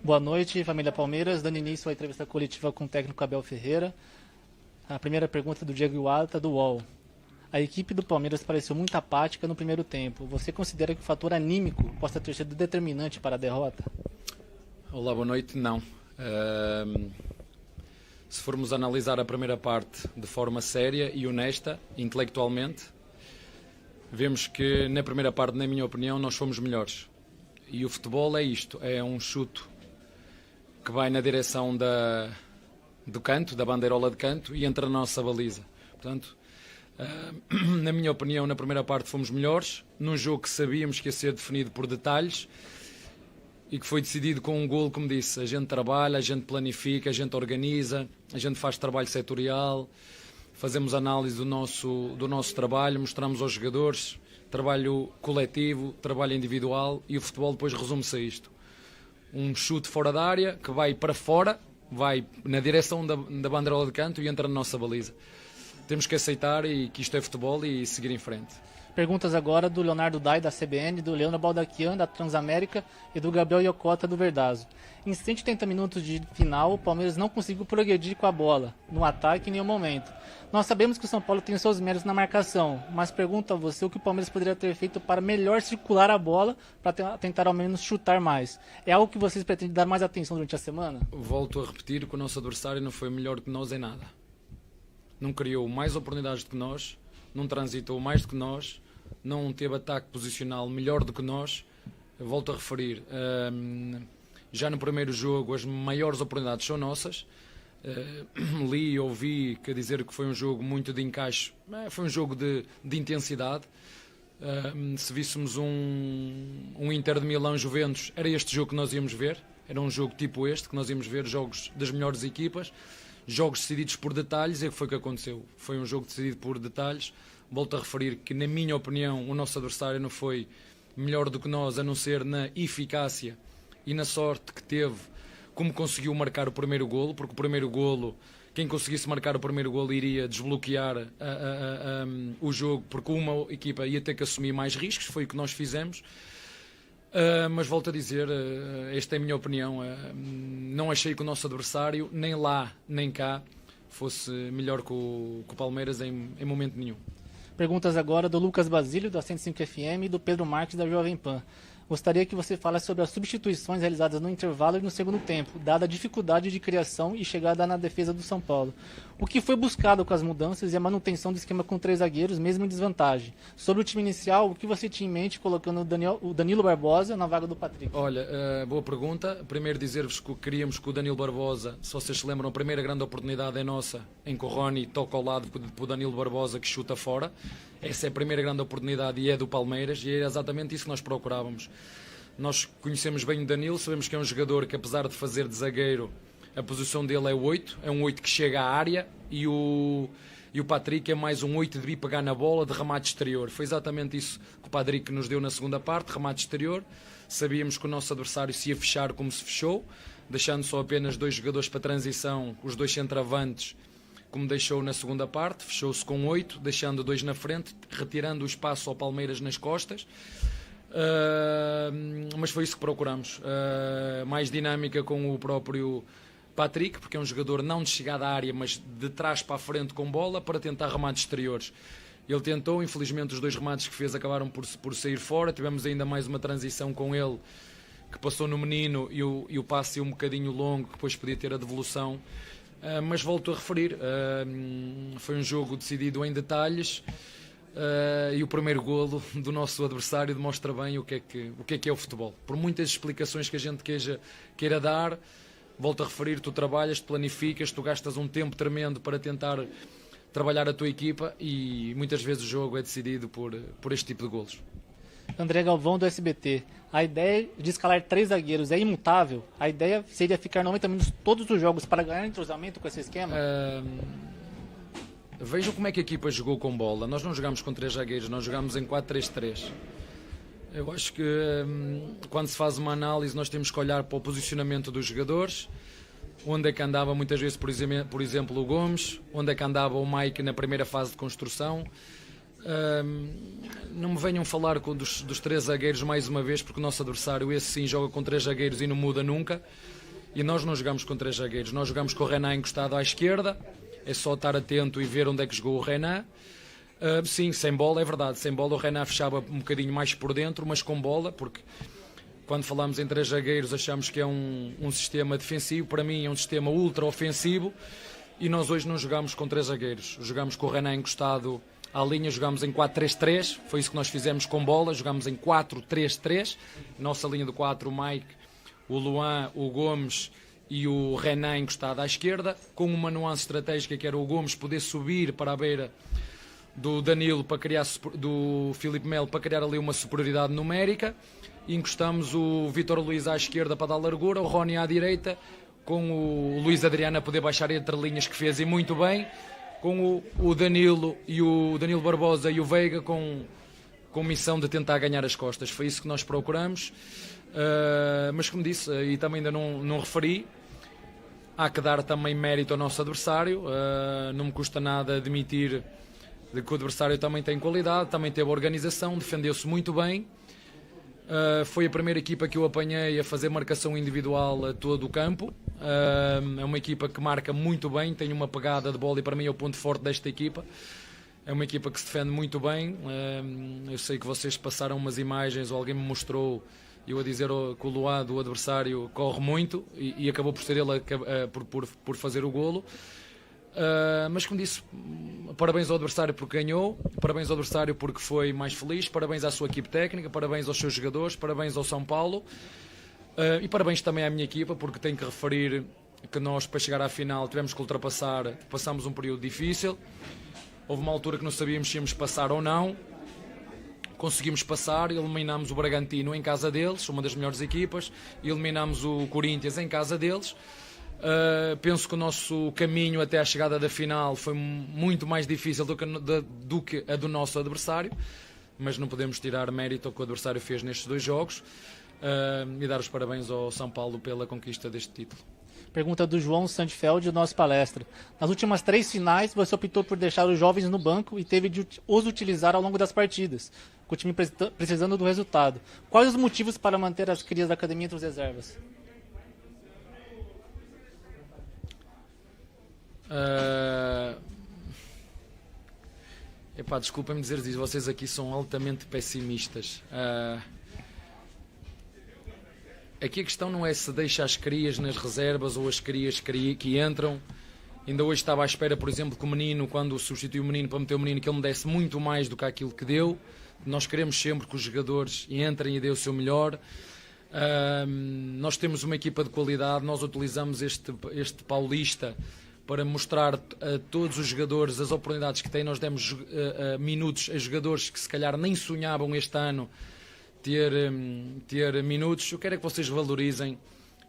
Boa noite, família Palmeiras. Dando início à entrevista coletiva com o técnico Abel Ferreira. A primeira pergunta do Diego Iwata, do UOL. A equipe do Palmeiras pareceu muito apática no primeiro tempo. Você considera que o fator anímico possa ter sido determinante para a derrota? Olá, boa noite. Não. Se formos analisar a primeira parte de forma séria e honesta, intelectualmente, vemos que na primeira parte, na minha opinião, nós fomos melhores. E o futebol é isto, é um chuto que vai na direção do canto, da bandeirola de canto, e entra na nossa baliza. Portanto, na minha opinião, na primeira parte fomos melhores, num jogo que sabíamos que ia ser definido por detalhes e que foi decidido com um golo, como disse. A gente trabalha, a gente planifica, a gente organiza, a gente faz trabalho setorial, fazemos análise do nosso trabalho, mostramos aos jogadores trabalho coletivo, trabalho individual, e o futebol depois resume-se a isto. Um chute fora da área que vai para fora, vai na direção da bandeirola de canto e entra na nossa baliza. Temos que aceitar e que isto é futebol e seguir em frente. Perguntas agora do Leonardo Dai, da CBN, do Leandro Baldaquian, da Transamérica, e do Gabriel Iocota, do Verdazo. Em 180 minutos de final, o Palmeiras não conseguiu progredir com a bola, no ataque em nenhum momento. Nós sabemos que o São Paulo tem seus méritos na marcação, mas pergunto a você o que o Palmeiras poderia ter feito para melhor circular a bola, para tentar ao menos chutar mais. É algo que vocês pretendem dar mais atenção durante a semana? Volto a repetir que o nosso adversário não foi melhor que nós em nada. Não criou mais oportunidades do que nós, não transitou mais do que nós, não teve ataque posicional melhor do que nós. Volto a referir, já no primeiro jogo as maiores oportunidades são nossas. Li e ouvi que dizer que foi um jogo muito de encaixe, foi um jogo de intensidade. Se víssemos um Inter de Milão-Juventus, era este jogo que nós íamos ver, era um jogo tipo este, que nós íamos ver, jogos das melhores equipas, jogos decididos por detalhes, e o que foi que aconteceu? Foi um jogo decidido por detalhes. Volto a referir que, na minha opinião, o nosso adversário não foi melhor do que nós, a não ser na eficácia e na sorte que teve, como conseguiu marcar o primeiro golo, porque o primeiro golo, quem conseguisse marcar o primeiro golo iria desbloquear o jogo, porque uma equipa ia ter que assumir mais riscos, foi o que nós fizemos. Mas volto a dizer, esta é a minha opinião, não achei que o nosso adversário, nem lá nem cá, fosse melhor que o Palmeiras em momento nenhum. Perguntas agora do Lucas Basílio, da 105 FM, e do Pedro Marques, da Jovem Pan. Gostaria que você falasse sobre as substituições realizadas no intervalo e no segundo tempo, dada a dificuldade de criação e chegada na defesa do São Paulo. O que foi buscado com as mudanças e a manutenção do esquema com 3 zagueiros, mesmo em desvantagem? Sobre o time inicial, o que você tinha em mente colocando o Danilo Barbosa na vaga do Patrick? Olha, boa pergunta. Primeiro dizer-vos que queríamos que o Danilo Barbosa, se vocês se lembram, a primeira grande oportunidade é nossa, em que o Rony toca ao lado para o Danilo Barbosa, que chuta fora. Essa é a primeira grande oportunidade e é do Palmeiras, e é exatamente isso que nós procurávamos. Nós conhecemos bem o Danilo, sabemos que é um jogador que, apesar de fazer de zagueiro, a posição dele é o 8, é um 8 que chega à área, e o Patrick é mais um 8 de vir pegar na bola, de remate exterior. Foi exatamente isso que o Patrick nos deu na segunda parte, remate exterior. Sabíamos que o nosso adversário se ia fechar como se fechou, deixando só apenas 2 jogadores para transição, os 2 centravantes, como deixou na segunda parte, fechou-se com 8, deixando 2 na frente, retirando o espaço ao Palmeiras nas costas. Mas foi isso que procuramos, mais dinâmica com o próprio Patrick, porque é um jogador não de chegada à área, mas de trás para a frente com bola, para tentar remates exteriores. Ele tentou, infelizmente os 2 remates que fez acabaram por sair fora. Tivemos ainda mais uma transição com ele, que passou no Menino, e o passe um bocadinho longo, que depois podia ter a devolução. Mas volto a referir, foi um jogo decidido em detalhes, e o primeiro golo do nosso adversário demonstra bem o que é o futebol. Por muitas explicações que a gente queira dar, volto a referir, tu trabalhas, tu planificas, tu gastas um tempo tremendo para tentar trabalhar a tua equipa, e muitas vezes o jogo é decidido por este tipo de golos. André Galvão, do SBT. A ideia de escalar 3 zagueiros é imutável? A ideia seria ficar 90 minutos todos os jogos para ganhar entrosamento com esse esquema? Vejam como é que a equipa jogou com bola. Nós não jogámos com 3 zagueiros, nós jogámos em 4-3-3. Eu acho que quando se faz uma análise, nós temos que olhar para o posicionamento dos jogadores, onde é que andava muitas vezes, por exemplo, o Gomes, onde é que andava o Mike na primeira fase de construção, Não me venham falar dos 3 zagueiros mais uma vez, porque o nosso adversário, esse sim, joga com 3 zagueiros e não muda nunca. E nós não jogamos com 3 zagueiros, nós jogamos com o Renan encostado à esquerda. É só estar atento e ver onde é que jogou o Renan. Sim, sem bola, é verdade. Sem bola o Renan fechava um bocadinho mais por dentro, mas com bola, porque quando falamos em 3 zagueiros achamos que é um sistema defensivo. Para mim é um sistema ultra ofensivo e nós hoje não jogamos com 3 zagueiros. Jogamos com o Renan encostado à linha, jogamos em 4-3-3. Foi isso que nós fizemos com bola. Jogamos em 4-3-3. Nossa linha de 4, o Mike, o Luan, o Gomes e o Renan encostado à esquerda, com uma nuance estratégica que era o Gomes poder subir para a beira do Danilo, para criar, do Filipe Melo, para criar ali uma superioridade numérica. E encostamos o Vítor Luís à esquerda para dar largura, o Rony à direita, com o Luís Adriano a poder baixar entre linhas, que fez e muito bem, com o Danilo e o Danilo Barbosa e o Veiga com missão de tentar ganhar as costas. Foi isso que nós procuramos. Mas como disse, e também ainda não referi, há que dar também mérito ao nosso adversário. Não me custa nada admitir de que o adversário também tem qualidade, também teve organização, defendeu-se muito bem. Foi a primeira equipa que eu apanhei a fazer marcação individual a todo o campo. É uma equipa que marca muito bem, tem uma pegada de bola e para mim é o ponto forte desta equipa. É uma equipa que se defende muito bem. Eu sei que vocês passaram umas imagens, ou alguém me mostrou, eu a dizer que o Luan do adversário corre muito e acabou por ser ele por fazer o golo. Mas como disse, parabéns ao adversário porque ganhou, parabéns ao adversário porque foi mais feliz, parabéns à sua equipe técnica, parabéns aos seus jogadores, parabéns ao São Paulo, e parabéns também à minha equipa, porque tenho que referir que nós, para chegar à final, tivemos que ultrapassar, passámos um período difícil. Houve uma altura que não sabíamos se íamos passar ou não. Conseguimos passar, eliminámos o Bragantino em casa deles, uma das melhores equipas, eliminámos o Corinthians em casa deles. Penso que o nosso caminho até à chegada da final foi muito mais difícil do que a do nosso adversário, mas não podemos tirar mérito ao que o adversário fez nestes 2 jogos, e dar os parabéns ao São Paulo pela conquista deste título. Pergunta do João Sandfeld, nosso palestra. Nas últimas 3 finais, você optou por deixar os jovens no banco e teve de os utilizar ao longo das partidas, com o time precisando do resultado. Quais os motivos para manter as crias da academia entre os reservas? Desculpem-me dizer isso, vocês aqui são altamente pessimistas. Aqui a questão não é se deixa as crias nas reservas ou as crias que entram. Ainda hoje estava à espera, por exemplo, que o menino, quando substituiu o menino para meter o menino, que ele me desse muito mais do que aquilo que deu. Nós queremos sempre que os jogadores entrem e dêem o seu melhor. Nós temos uma equipa de qualidade, nós utilizamos este Paulista para mostrar a todos os jogadores as oportunidades que têm. Nós demos minutos a jogadores que se calhar nem sonhavam este ano ter minutos. Eu quero é que vocês valorizem,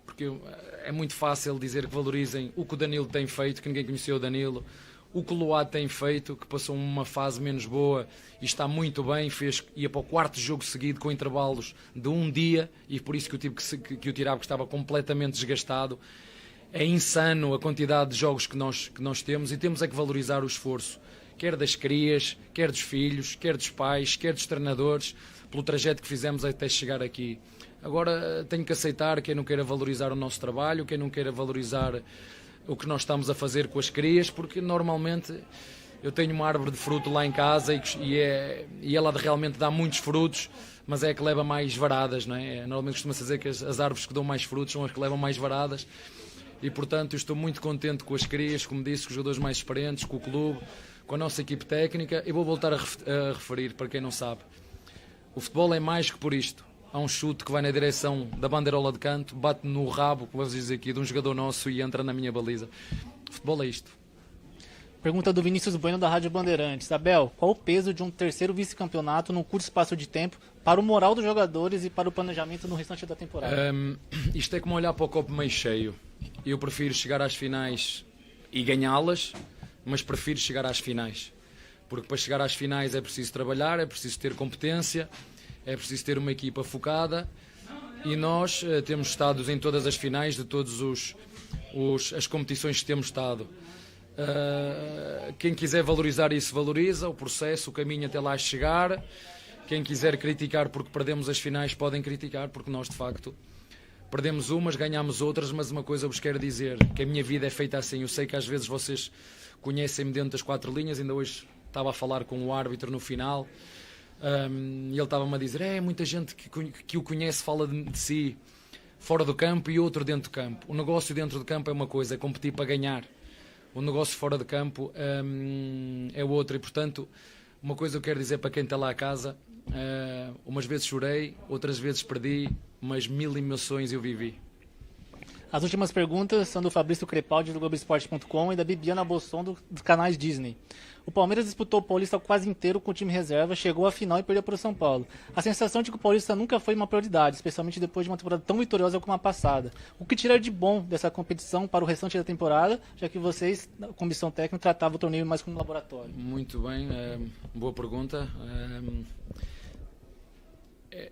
porque é muito fácil dizer que valorizem o que o Danilo tem feito, que ninguém conheceu o Danilo, o que o Luá tem feito, que passou uma fase menos boa e está muito bem, ia para o 4º jogo seguido com intervalos de um dia, e por isso que eu tive que o tirar, porque estava completamente desgastado. É insano a quantidade de jogos que nós temos, e temos é que valorizar o esforço, quer das crias, quer dos filhos, quer dos pais, quer dos treinadores, pelo trajeto que fizemos até chegar aqui. Agora tenho que aceitar quem não queira valorizar o nosso trabalho, quem não queira valorizar o que nós estamos a fazer com as crias, porque normalmente eu tenho uma árvore de fruto lá em casa e ela realmente dá muitos frutos, mas é a que leva mais varadas, não é? Normalmente costuma-se dizer que as árvores que dão mais frutos são as que levam mais varadas. E portanto eu estou muito contente com as crias, como disse, com os jogadores mais experientes, com o clube, com a nossa equipe técnica. E vou voltar a referir, para quem não sabe, o futebol é mais que por isto. Há um chute que vai na direção da bandeirola de canto, bate no rabo, como vamos dizer aqui, de um jogador nosso e entra na minha baliza. O futebol é isto. Pergunta do Vinícius Bueno, da Rádio Bandeirantes. Abel, qual o peso de um 3º vice-campeonato num curto espaço de tempo para o moral dos jogadores e para o planejamento no restante da temporada? Isto é como olhar para o copo meio cheio. Eu prefiro chegar às finais e ganhá-las, mas prefiro chegar às finais. Porque para chegar às finais é preciso trabalhar, é preciso ter competência, é preciso ter uma equipa focada, e nós temos estado em todas as finais de todas as competições que temos estado. Quem quiser valorizar isso, valoriza o processo, o caminho até lá chegar. Quem quiser criticar porque perdemos as finais, podem criticar, porque nós, de facto, perdemos umas, ganhamos outras, mas uma coisa vos quero dizer, que a minha vida é feita assim. Eu sei que às vezes vocês conhecem-me dentro das 4 linhas, ainda hoje estava a falar com o árbitro no final, e ele estava-me a dizer, muita gente que o conhece fala de si fora do campo e outro dentro do campo. O negócio dentro do campo é uma coisa, é competir para ganhar. O negócio fora de campo é outro, e portanto, uma coisa eu quero dizer para quem está lá a casa, umas vezes chorei, outras vezes perdi, mas 1000 emoções eu vivi. As últimas perguntas são do Fabrício Crepaldi, do Globoesporte.com, e da Bibiana Bosson, dos canais Disney. O Palmeiras disputou o Paulista quase inteiro com o time reserva, chegou à final e perdeu para o São Paulo. A sensação de que o Paulista nunca foi uma prioridade, especialmente depois de uma temporada tão vitoriosa como a passada. O que tirar de bom dessa competição para o restante da temporada, já que vocês, na comissão técnica, tratavam o torneio mais como um laboratório? Muito bem, boa pergunta.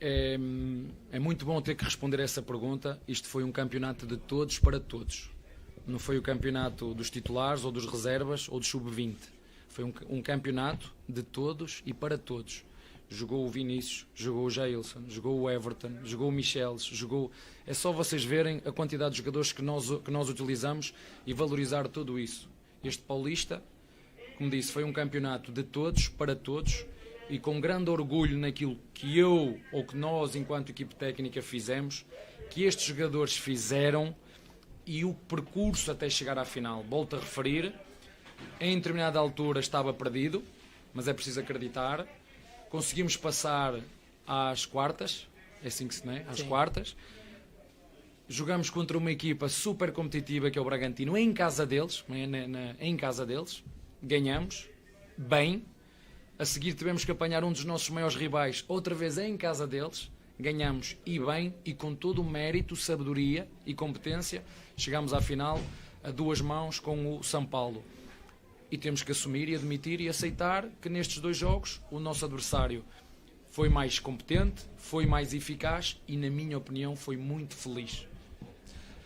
É muito bom ter que responder a essa pergunta. Isto foi um campeonato de todos para todos. Não foi o campeonato dos titulares ou dos reservas ou dos sub-20. Foi um campeonato de todos e para todos. Jogou o Vinícius, jogou o Jailson, jogou o Everton, jogou o Michelis, jogou... É só vocês verem a quantidade de jogadores que nós utilizamos e valorizar tudo isso. Este Paulista, como disse, foi um campeonato de todos para todos, e com grande orgulho naquilo que eu ou que nós, enquanto equipe técnica, fizemos, que estes jogadores fizeram e o percurso até chegar à final. Volto a referir, em determinada altura estava perdido, mas é preciso acreditar. Conseguimos passar às quartas, é assim que se diz, às quartas. Jogamos contra uma equipa super competitiva que é o Bragantino, em casa deles, em casa deles. Ganhamos, bem. A seguir tivemos que apanhar um dos nossos maiores rivais, outra vez em casa deles, ganhamos e bem, e com todo o mérito, sabedoria e competência, chegámos à final a 2 mãos com o São Paulo. E temos que assumir e admitir e aceitar que nestes 2 jogos o nosso adversário foi mais competente, foi mais eficaz e, na minha opinião, foi muito feliz.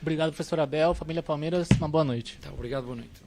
Obrigado, professor Abel. Família Palmeiras, uma boa noite. Tá, obrigado, boa noite.